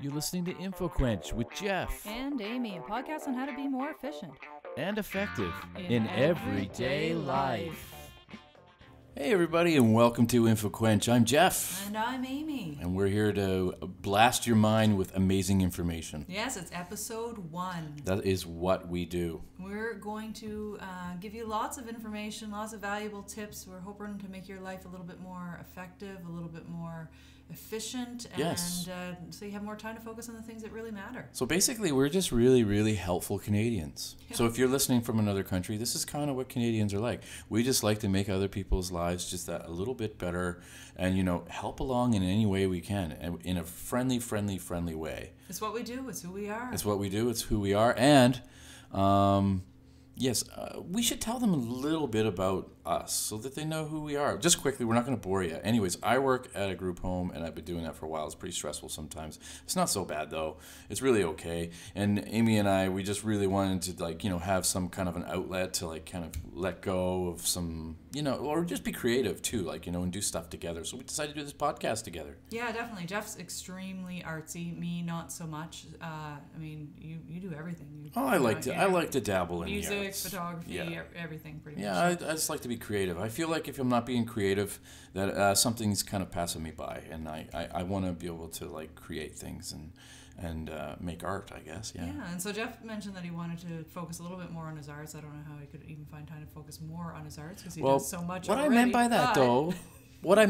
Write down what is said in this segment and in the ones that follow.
You're listening to InfoQuench with Jeff. And Amy, a podcast on how to be more efficient And effective in everyday life. Hey everybody, and welcome to InfoQuench. I'm Jeff. And I'm Amy. And we're here to blast your mind with amazing information. Yes, it's episode 1. That is what we do. We're going to give you lots of information, lots of valuable tips. We're hoping to make your life a little bit more effective, a little bit more efficient, and Yes. So you have more time to focus on the things that really matter. So basically, we're just really, really helpful Canadians. Yeah. So if you're listening from another country, this is kind of what Canadians are like. We just like to make other people's lives just that a little bit better and, help along in any way we can, and in a friendly way. It's what we do. It's who we are. It's what we do. It's who we are. And, yes, we should tell them a little bit about us so that they know who we are. Just quickly, we're not going to bore you. Anyways, I work at a group home, and I've been doing that for a while. It's pretty stressful sometimes. It's not so bad, though. It's really okay. And Amy and I, we just really wanted to, have some kind of an outlet to, kind of let go of some, or just be creative, too, and do stuff together. So we decided to do this podcast together. Yeah, definitely. Jeff's extremely artsy. Me, not so much. You do everything. I like to dabble in music, the arts. photography, everything pretty much. Yeah, I just like to be creative. I feel like if I'm not being creative, that something's kind of passing me by, and I want to be able to create things and make art, I guess. Yeah. Yeah, and so Jeff mentioned that he wanted to focus a little bit more on his arts. I don't know how he could even find time to focus more on his arts because he does so much what already. I meant by that, though, and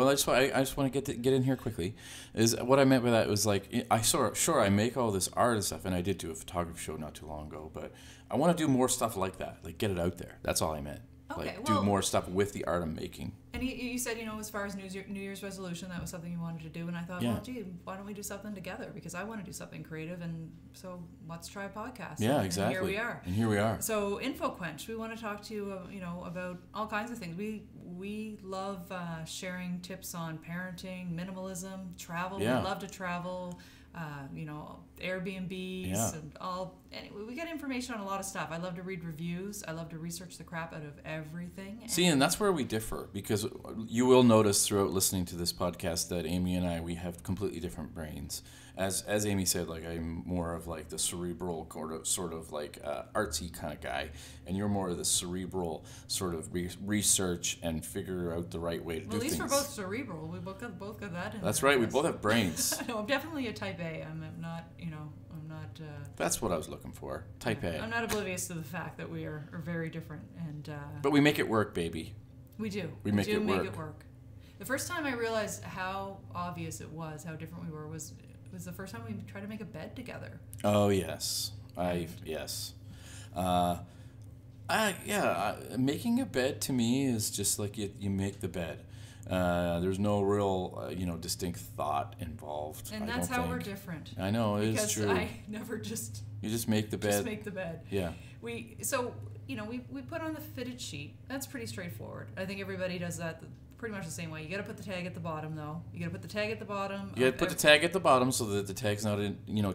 I just want to get in here quickly, is what I meant by that was I make all this art and stuff, and I did do a photography show not too long ago, but I want to do more stuff like that, get it out there. That's all I meant. Okay, Do more stuff with the art I'm making. And you said, as far as New Year's resolution, that was something you wanted to do, and I thought, well, gee, why don't we do something together? Because I want to do something creative, and so let's try a podcast. Yeah, exactly. And here we are. So InfoQuench, we want to talk to you, about all kinds of things. We love sharing tips on parenting, minimalism, travel. Yeah. We love to travel. Airbnbs and all. Anyway, we get information on a lot of stuff. I love to read reviews. I love to research the crap out of everything. And that's where we differ, because you will notice throughout listening to this podcast that Amy and I, we have completely different brains. As Amy said, I'm more of the cerebral sort of artsy kind of guy, and you're more of the cerebral sort of research and figure out the right way to do things. At least we're both cerebral. We both got that in That's there. right. We both have brains. No, I'm definitely a type A. I'm not. That's what I was looking for. Type A. I'm not oblivious to the fact that we are very different, and. But we make it work, baby. We do. We make it work. The first time I realized how obvious it was, how different we were, was the first time we tried to make a bed together. Oh yes, yes. Making a bed to me is just you make the bed. There's no real, distinct thought involved. And that's how we're different. I know, it is true. Because I never just... You just make the bed. Just make the bed. Yeah. We put on the fitted sheet. That's pretty straightforward. I think everybody does that pretty much the same way. You got to put the tag at the bottom, though. You got to put the tag at the bottom. You got to put the tag at the bottom so that the tag's not,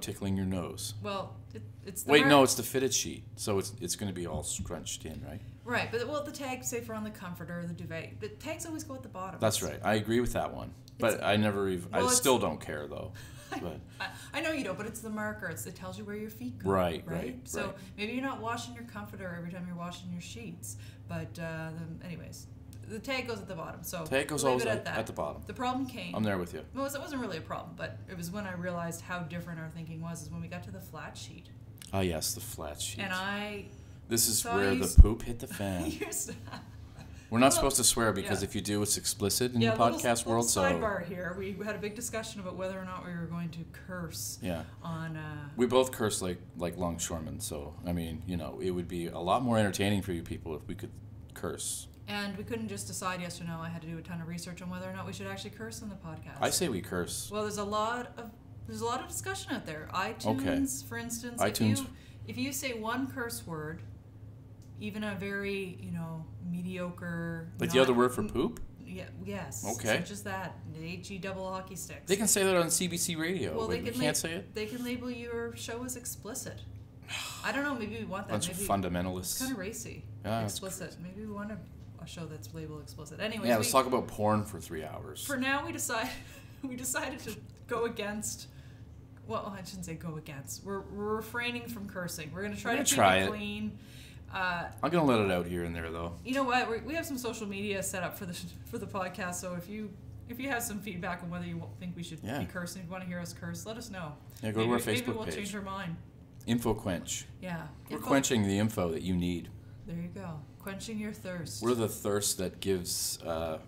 tickling your nose. Well, it's the no, it's the fitted sheet, so it's going to be all scrunched in, right? Right, but the tags, say, for on the comforter or the duvet, the tags always go at the bottom. That's right. I agree with that one, but I never even. I still don't care though. But I know you don't, but it's the marker. It tells you where your feet go. Right. So maybe you're not washing your comforter every time you're washing your sheets, but anyways. The tag goes at the bottom, so tag goes always at the bottom. The problem came. I'm there with you. Well, it wasn't really a problem, but it was when I realized how different our thinking was. Is when we got to the flat sheet. Ah, yes, the flat sheet. And This is where the poop hit the fan. We're not supposed to swear because if you do, it's explicit in the podcast world. So sidebar here, we had a big discussion about whether or not we were going to curse. Yeah. On. We both curse like longshoremen, so it would be a lot more entertaining for you people if we could curse. And we couldn't just decide yes or no. I had to do a ton of research on whether or not we should actually curse on the podcast. I say we curse. Well, there's a lot of discussion out there. iTunes, for instance. If you say one curse word, even a very mediocre. Like the other word for poop. Yeah. Yes. Okay. Such as that. HE double hockey sticks. They can say that on CBC Radio. Well, they can't say it. They can label your show as explicit. I don't know. Maybe we want that. Bunch of fundamentalists. It's kind of racy. Yeah, explicit. Maybe we want to. A show that's labeled explicit. Anyways, let's talk about porn for 3 hours. For now, we decided to go against well, I shouldn't say go against. We're refraining from cursing. We're going to try to keep it clean. I'm going to let it out here and there, though. You know what? We have some social media set up for the podcast, so if you have some feedback on whether you think we should be cursing, if you want to hear us curse, let us know. Yeah, go to our Facebook page. Maybe we'll change our mind. Info Quench. Yeah. We're quenching the info that you need. There you go. Quenching your thirst. We're the thirst that gives, So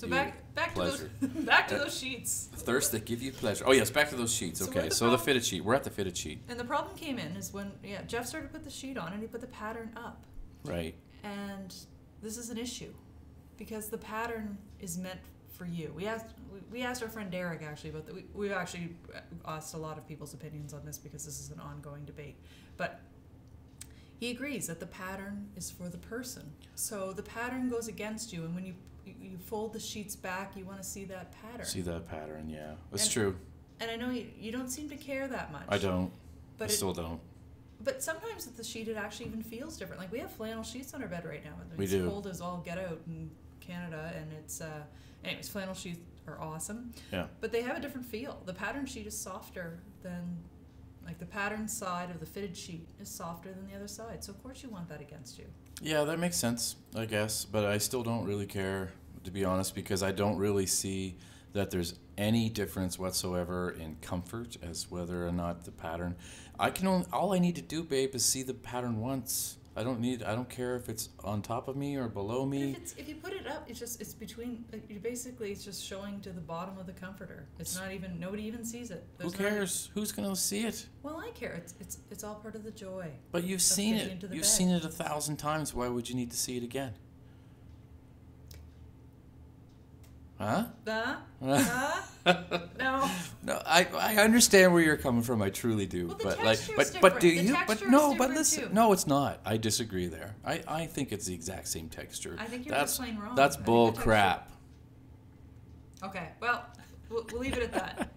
back to those sheets. Thirst that give you pleasure. Oh yes, back to those sheets. Okay, so the fitted sheet. We're at the fitted sheet. And the problem came in is when Jeff started to put the sheet on and he put the pattern up. Right. And this is an issue because the pattern is meant for you. We asked our friend Derek actually about that. We've actually asked a lot of people's opinions on this because this is an ongoing debate, but he agrees that the pattern is for the person. So the pattern goes against you, and when you fold the sheets back, you want to see that pattern. See that pattern, yeah. That's true. And I know you don't seem to care that much. I don't. But I still don't. But sometimes with the sheet, it actually even feels different. Like we have flannel sheets on our bed right now. We do. It's cold as all get out in Canada, and it's anyways, flannel sheets are awesome. Yeah. But they have a different feel. The pattern sheet is softer than, like the pattern side of the fitted sheet is softer than the other side. So of course you want that against you. Yeah, that makes sense, I guess. But I still don't really care, to be honest, because I don't really see that there's any difference whatsoever in comfort as whether or not the pattern. All I need to do, babe, is see the pattern once. I don't care if it's on top of me or below me. If you put it up, it's between. It's just showing to the bottom of the comforter. It's not even. Nobody even sees it. Who cares? Who's gonna see it? Well, I care. It's all part of the joy. But you've seen it. You've seen it 1,000 times. Why would you need to see it again? Huh? No. No, I understand where you're coming from. I truly do. Well, but do you? But listen. Too. No, it's not. I disagree there. I think it's the exact same texture. I think you're just plain wrong. That's bull crap. Okay. Well, we'll leave it at that.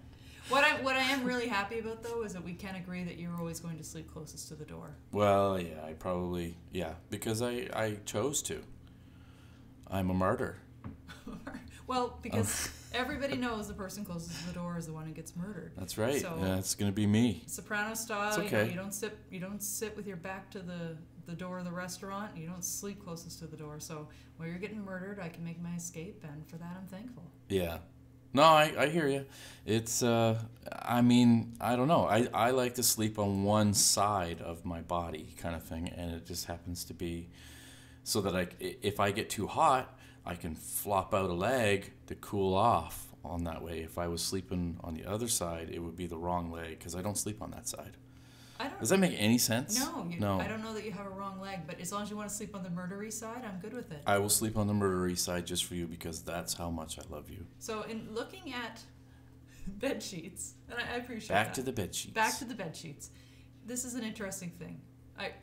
What I am really happy about though is that we can agree that you're always going to sleep closest to the door. Well, yeah, because I chose to. I'm a martyr. Well, because everybody knows the person closest to the door is the one who gets murdered. That's right. So, it's going to be me. Soprano style. It's okay. You don't sit with your back to the door of the restaurant. You don't sleep closest to the door. So while you're getting murdered, I can make my escape, and for that I'm thankful. Yeah. No, I hear you. It's I don't know. I like to sleep on one side of my body, kind of thing, and it just happens to be so that if I get too hot, I can flop out a leg to cool off on that way. If I was sleeping on the other side, it would be the wrong leg because I don't sleep on that side. Does that make any sense? No. I don't know that you have a wrong leg, but as long as you want to sleep on the murdery side, I'm good with it. I will sleep on the murdery side just for you because that's how much I love you. So in looking at bed sheets, and I appreciate Back to the bed sheets. Back to the bed sheets. This is an interesting thing.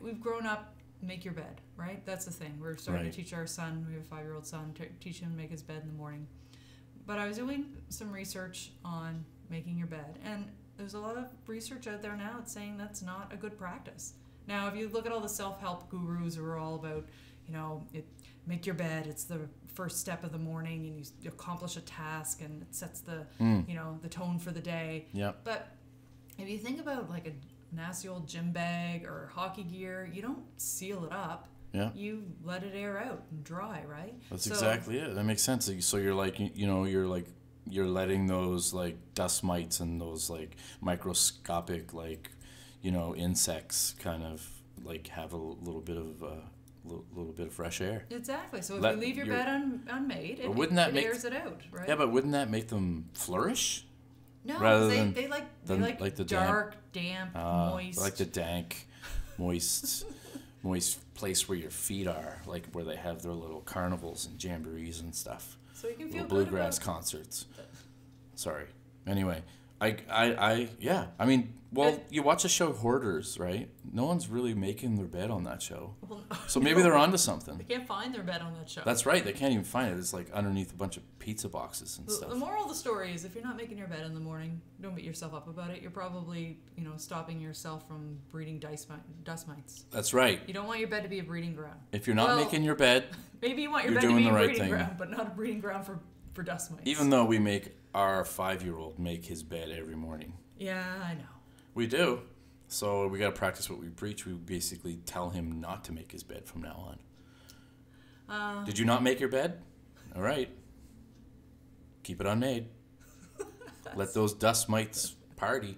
We've grown up. Make your bed, right? That's the thing. We're starting to teach our son, we have a 5-year-old son, teach him to make his bed in the morning. But I was doing some research on making your bed, and there's a lot of research out there now that's saying that's not a good practice. Now, if you look at all the self-help gurus who are all about, make your bed, it's the first step of the morning, and you accomplish a task, and it sets the, the tone for the day. Yeah. But if you think about like a nasty old gym bag or hockey gear, you don't seal it up. Yeah. You let it air out and dry, right? That's exactly it. That makes sense. So you're like, you're letting those like dust mites and those like microscopic insects kind of like have a little bit of fresh air. Exactly. So if you leave your bed unmade, it airs it out, right? Yeah, but wouldn't that make them flourish? No, they like the dark, damp, moist. Like the dank, moist place where your feet are, like where they have their little carnivals and jamborees and stuff. So you can feel little bluegrass concerts. Sorry. Anyway, you watch the show Hoarders, right? No one's really making their bed on that show. Well, so maybe they're onto something. They can't find their bed on that show. That's right. They can't even find it. It's like underneath a bunch of pizza boxes and stuff. The moral of the story is if you're not making your bed in the morning, don't beat yourself up about it. You're probably, stopping yourself from breeding dust mites. That's right. You don't want your bed to be a breeding ground. If you're not making your bed, maybe you want your bed to be a breeding ground, but not a breeding ground for dust mites. Even though we make our 5-year-old make his bed every morning. Yeah, I know. We do. So we got to practice what we preach. We basically tell him not to make his bed from now on. Did you not make your bed? All right. Keep it unmade. Let those dust mites party.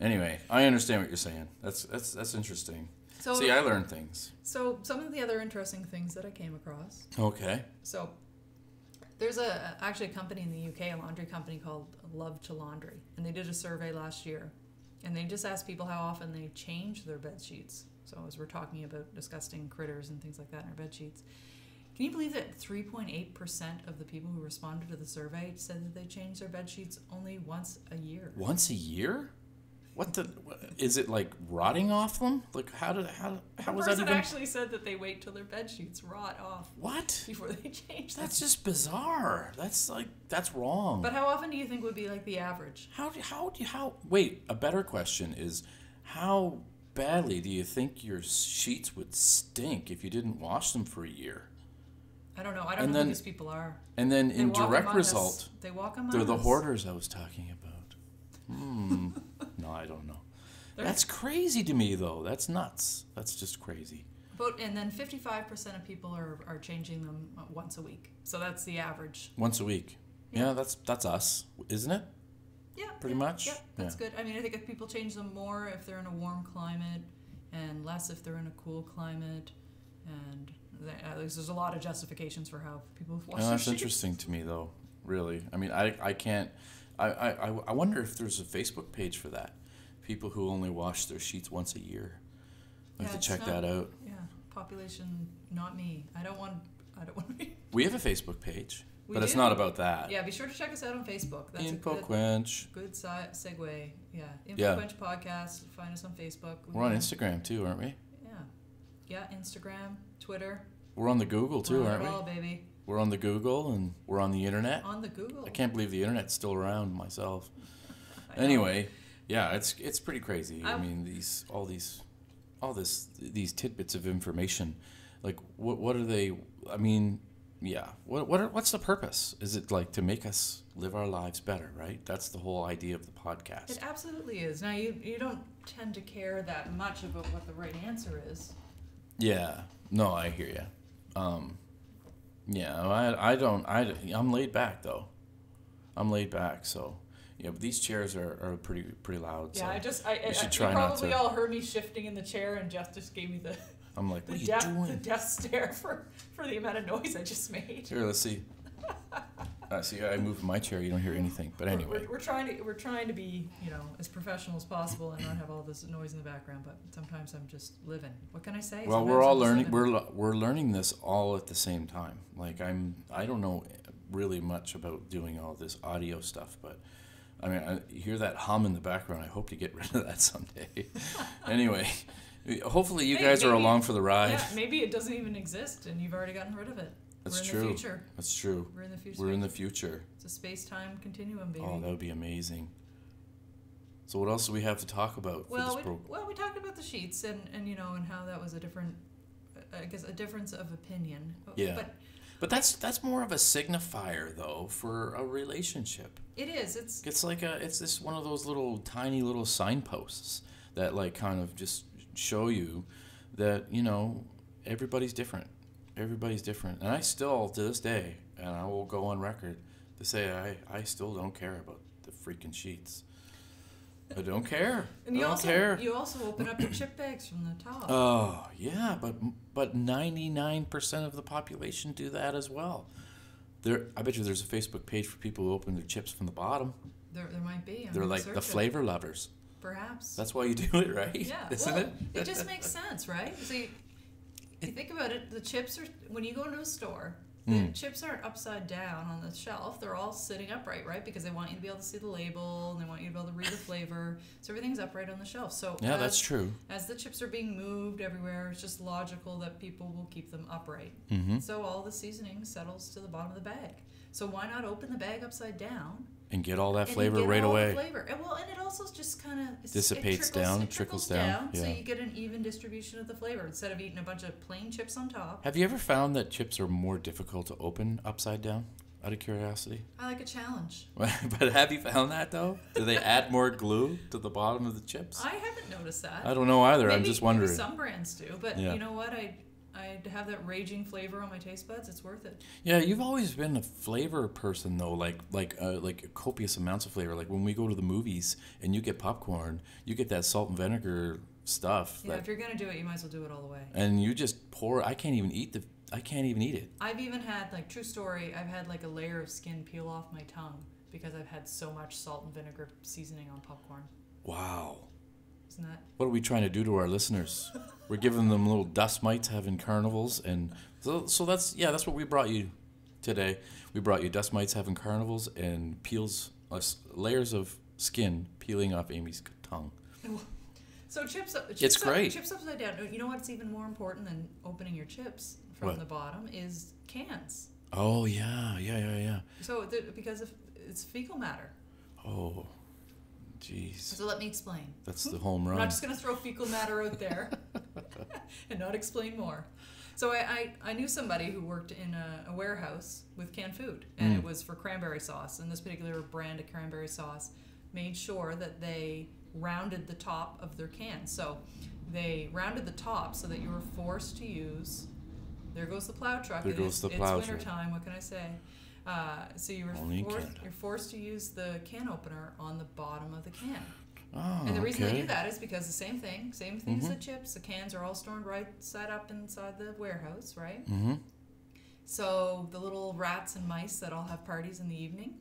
Anyway, I understand what you're saying. That's interesting. So, see, I learned things. So some of the other interesting things that I came across. Okay. So there's actually a company in the UK, a laundry company called Love to Laundry, and they did a survey last year, and they just asked people how often they change their bed sheets. So as we're talking about disgusting critters and things like that in our bed sheets, can you believe that 3.8% of the people who responded to the survey said that they change their bed sheets only once a year? Once a year? Is it like rotting off them? Like how was that even? The person actually said that they wait till their bed sheets rot off. What? Before they change them. That's just bizarre. That's wrong. But how often do you think would be like the average? Wait, a better question is, how badly do you think your sheets would stink if you didn't wash them for a year? I don't know. I don't know who these people are. And then in direct result, they walk among us. They're the hoarders I was talking about. No, I don't know. That's crazy to me, though. That's nuts. That's just crazy. And then 55% of people are changing them once a week. So that's the average. Once a week. Yeah, that's us, isn't it? Yeah. Pretty much? Yeah, that's good. I mean, I think if people change them more if they're in a warm climate and less if they're in a cool climate. And there's a lot of justifications for how people wash their sheets. That's interesting to me, though, really. I mean, I can't... I wonder if there's a Facebook page for that. People who only wash their sheets once a year. I have to check that out. Yeah, population, not me. I don't want to be. We have a Facebook page, but it's not about that. Yeah, be sure to check us out on Facebook. That's InfoQuench. Good segue. Yeah, InfoQuench podcast. Find us on Facebook. We're on Instagram too, aren't we? Yeah, Instagram, Twitter. We're on the Google too, aren't we? All, baby. We're on the Google and we're on the internet. On the Google. I can't believe the internet's still around myself. Anyway, yeah, it's pretty crazy. I mean, these tidbits of information, like what are they? I mean, yeah, what's the purpose? Is it like to make us live our lives better, right? That's the whole idea of the podcast. It absolutely is. Now you don't tend to care that much about what the right answer is. Yeah. No, I hear you. Yeah, I don't. I'm laid back though. I'm laid back, so yeah. But these chairs are pretty loud. Yeah, so you should try not to. You probably all heard me shifting in the chair, and Jeff just gave me the. I'm like, what are you doing? The death stare for the amount of noise I just made. Here, let's see. See, I moved my chair. You don't hear anything. But anyway, we're trying to be as professional as possible and not have all this noise in the background. But sometimes I'm just living. What can I say? Well, we're all learning. We're learning this all at the same time. Like I don't know really much about doing all this audio stuff, but I mean, you hear that hum in the background. I hope to get rid of that someday. Anyway, hopefully you guys are along for the ride. Yeah, maybe it doesn't even exist and you've already gotten rid of it. That's We're in true. the future. That's true. We're in the future. We're in the future. It's a space-time continuum, baby. Oh, that would be amazing. So what else do we have to talk about for this program? Well, we talked about the sheets and how that was a difference of opinion. Yeah. But that's more of a signifier though for a relationship. It is. It's this one of those tiny little signposts that like kind of just show you that everybody's different. Everybody's different. And I still, to this day, and I will go on record to say I still don't care about the freaking sheets. I don't care. And you also open up your chip bags from the top. Oh, yeah, but 99% of the population do that as well. I bet you there's a Facebook page for people who open their chips from the bottom. There might be. They're like the flavor lovers. Perhaps. That's why you do it, right? Yeah. Isn't it? It just makes sense, right? So you think about it, the chips are, when you go into a store, the chips aren't upside down on the shelf. They're all sitting upright, right? Because they want you to be able to see the label and they want you to be able to read the flavor. So everything's upright on the shelf. So yeah, that's true. As the chips are being moved everywhere, it's just logical that people will keep them upright. Mm-hmm. So all the seasoning settles to the bottom of the bag. So why not open the bag upside down? And get all that flavor right away. And it also just kind of dissipates down, trickles down. Yeah. So you get an even distribution of the flavor instead of eating a bunch of plain chips on top. Have you ever found that chips are more difficult to open upside down? out of curiosity? I like a challenge. But have you found that, though? Do they add more glue to the bottom of the chips? I haven't noticed that. I don't know either. Maybe, I'm just wondering. Maybe some brands do, but Yeah. you know what? I have that raging flavor on my taste buds. It's worth it. Yeah, you've always been a flavor person, though. Like copious amounts of flavor. Like when we go to the movies and you get popcorn, you get that salt and vinegar stuff. Yeah, if you're gonna do it, you might as well do it all the way. And you just pour. I can't even eat it. I've even had, like, true story, I've had like a layer of skin peel off my tongue because I've had so much salt and vinegar seasoning on popcorn. Wow. Isn't that? What are we trying to do to our listeners? We're giving them little dust mites having carnivals, and so that's what we brought you today. We brought you dust mites having carnivals and layers of skin peeling off Amy's tongue. So chips great. Chips upside down. You know what's even more important than opening your chips from the bottom is cans. Oh yeah. So because of it's fecal matter. Oh, jeez. So let me explain. That's the home run. I'm not just going to throw fecal matter out there and not explain more. So I knew somebody who worked in a warehouse with canned food, and it was for cranberry sauce. And this particular brand of cranberry sauce made sure that they rounded the top of their cans. So they rounded the top so that you were forced to use. There goes the plow truck. It's winter time. What can I say? So you're forced to use the can opener on the bottom of the can. Oh, and the reason they do that is because the same thing as the chips. The cans are all stored right side up inside the warehouse, right? Mm-hmm. So the little rats and mice that all have parties in the evening,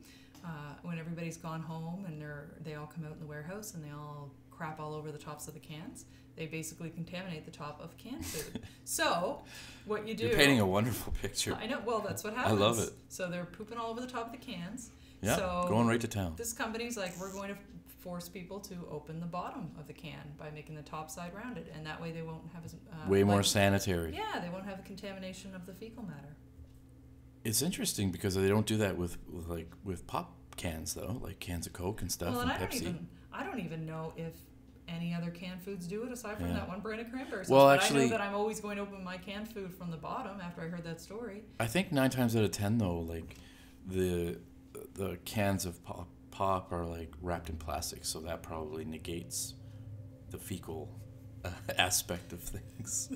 when everybody's gone home and they all come out in the warehouse and they all crap all over the tops of the cans. They basically contaminate the top of canned food. So, what you do... You're painting a wonderful picture. I know. Well, that's what happens. I love it. So they're pooping all over the top of the cans. Yeah, so going right to town. This company's like, we're going to force people to open the bottom of the can by making the top side rounded, and that way they won't have as... way more sanitary. Yeah, they won't have the contamination of the fecal matter. It's interesting because they don't do that with pop cans, though, like cans of Coke and stuff, and Pepsi. I don't even know if any other canned foods do it aside from that one brand of cranberry sauce. Well, but actually, I know that I'm always going to open my canned food from the bottom after I heard that story. I think 9 times out of 10, though, like the cans of pop are like wrapped in plastic, so that probably negates the fecal aspect of things.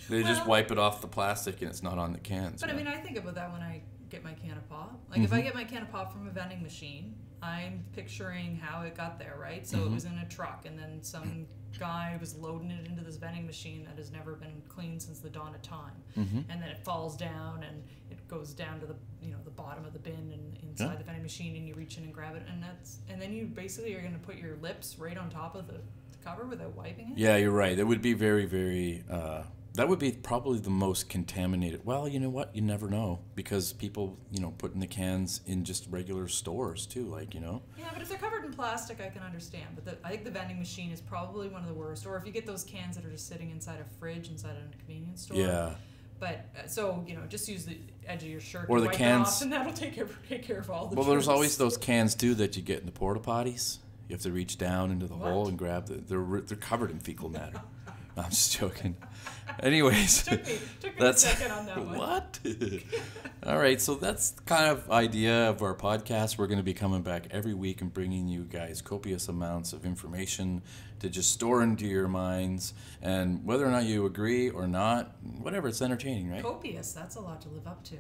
They just wipe it off the plastic and it's not on the cans. But I mean, I think about that when I get my can of pop. Like if I get my can of pop from a vending machine, I'm picturing how it got there, right? So it was in a truck, and then some guy was loading it into this vending machine that has never been cleaned since the dawn of time, and then it falls down and it goes down to the bottom of the bin and inside the vending machine, and you reach in and grab it, and then you basically are going to put your lips right on top of the cover without wiping it. Yeah, you're right. It would be very, very. That would be probably the most contaminated. Well, you know what? You never know, because people, putting the cans in just regular stores too, Yeah, but if they're covered in plastic, I can understand. But I think the vending machine is probably one of the worst. Or if you get those cans that are just sitting inside a fridge inside a convenience store. Yeah. But just use the edge of your shirt or to the wipe cans, it off, and that'll take care of all the. Well, there's always those cans too that you get in the porta potties. You have to reach down into the hole and grab they're covered in fecal matter. No, I'm just joking. Anyways, took me a second on that one. What? All right, so that's the kind of idea of our podcast. We're going to be coming back every week and bringing you guys copious amounts of information to just store into your minds. And whether or not you agree or not, whatever, it's entertaining, right? Copious, that's a lot to live up to.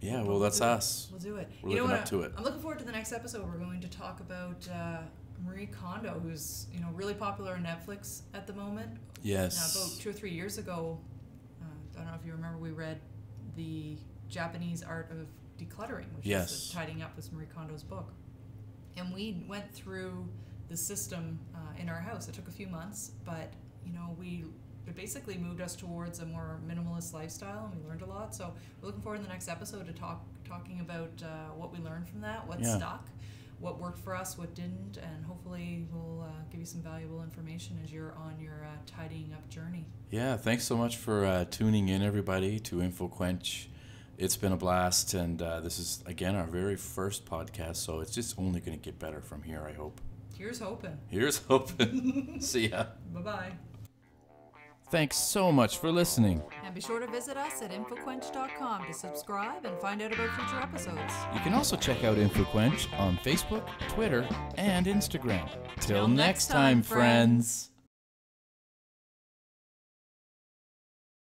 Yeah, well, that's us. We'll do it. We're looking up to it. I'm looking forward to the next episode. We're going to talk about Marie Kondo, who's really popular on Netflix at the moment. Yes. Now, about 2 or 3 years ago, I don't know if you remember, we read The Japanese Art of Decluttering, which is tidying up, was Marie Kondo's book. And we went through the system in our house. It took a few months, but it basically moved us towards a more minimalist lifestyle, and we learned a lot. So we're looking forward in the next episode to talking about what we learned from that, what stuck, what worked for us, what didn't, and hopefully we'll give you some valuable information as you're on your tidying up journey. Yeah, thanks so much for tuning in, everybody, to InfoQuench. It's been a blast, and this is, again, our very first podcast, so it's just only going to get better from here, I hope. Here's hoping. Here's hoping. See ya. Bye-bye. Thanks so much for listening. And be sure to visit us at infoquench.com to subscribe and find out about future episodes. You can also check out InfoQuench on Facebook, Twitter, and Instagram. Till next time, friends.